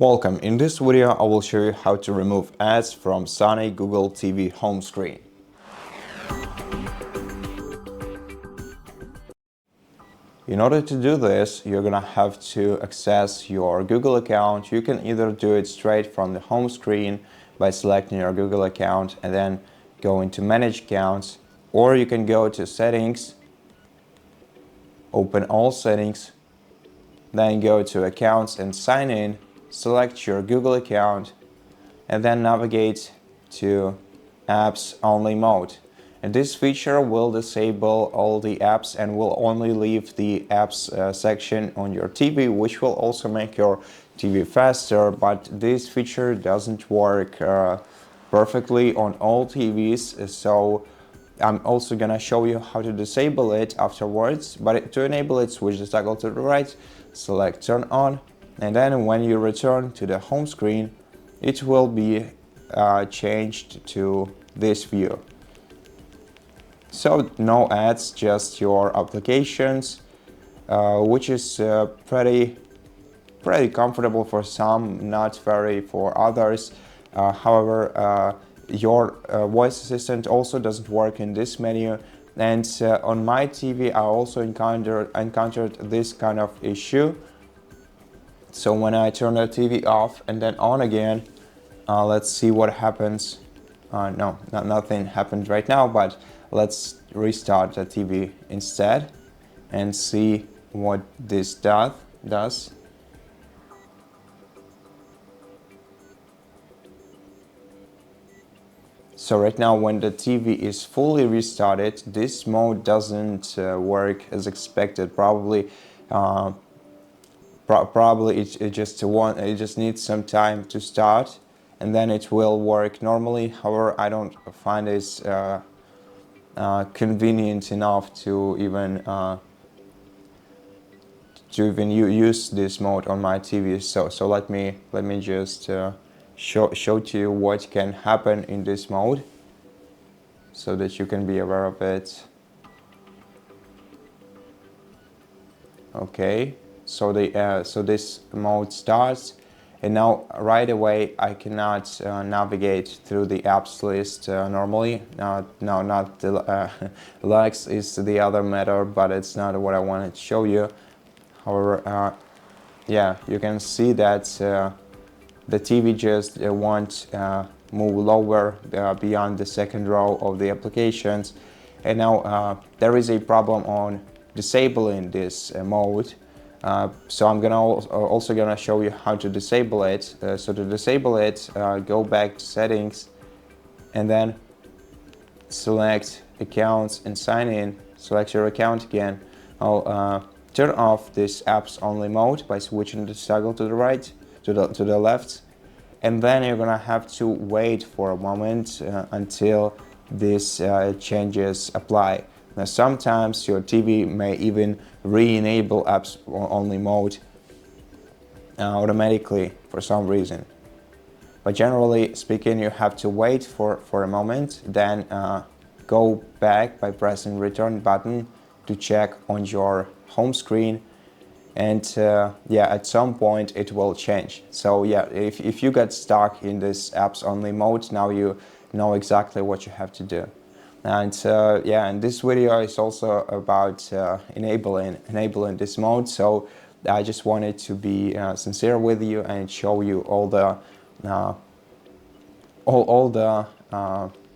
Welcome. In this video, I will show you how to remove ads from SONY Google TV home screen. In order to do this, you're gonna have to access your Google account. You can either do it straight from the home screen by selecting your Google account and then go into Manage Accounts, or you can go to Settings, open all settings, then go to Accounts and Sign In, select your Google account, and then navigate to Apps Only mode. And this feature will disable all the apps and will only leave the apps section on your TV, which will also make your TV faster, but this feature doesn't work perfectly on all TVs, so I'm also gonna show you how to disable it afterwards. But to enable it, switch the toggle to the right, select Turn On, and then when you return to the home screen, it will be changed to this view. So no ads, just your applications, which is pretty comfortable for some, not very for others. However, your voice assistant also doesn't work in this menu, and on my TV I also encountered this kind of issue. So when I turn the TV off and then on again, let's see what happens. No, nothing happened right now, but let's restart the TV instead and see what this does. So right now, when the TV is fully restarted, this mode doesn't work as expected. Probably it just needs some time to start, and then it will work normally. However, I don't find this convenient enough to even use this mode on my TV. So let me just show to you what can happen in this mode, so that you can be aware of it. Okay, so this mode starts, and now right away I cannot navigate through the apps list normally. No, not the likes is the other matter, but it's not what I wanted to show you. However, yeah, you can see that the TV just won't move lower beyond the second row of the applications. And now there is a problem on disabling this mode. So I'm also gonna show you how to disable it. So to disable it, go back to Settings and then select Accounts and Sign In. Select your account again. I'll turn off this Apps Only mode by switching the toggle to the right, to the left, and then you're gonna have to wait for a moment until these changes apply. Now sometimes your TV may even re-enable Apps Only mode automatically for some reason. But generally speaking, you have to wait for a moment, then go back by pressing Return button to check on your home screen, and yeah, at some point it will change. So yeah, if you get stuck in this Apps Only mode, now you know exactly what you have to do. And yeah, and this video is also about enabling this mode. So I just wanted to be sincere with you and show you all the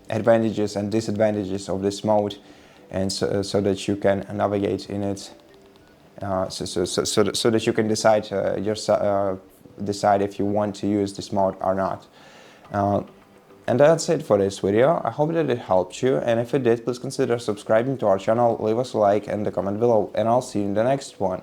advantages and disadvantages of this mode, and so that you can navigate in it. So that you can decide decide if you want to use this mode or not. And that's it for this video. I hope that it helped you, and if it did, please consider subscribing to our channel, leave us a like and a comment below, and I'll see you in the next one.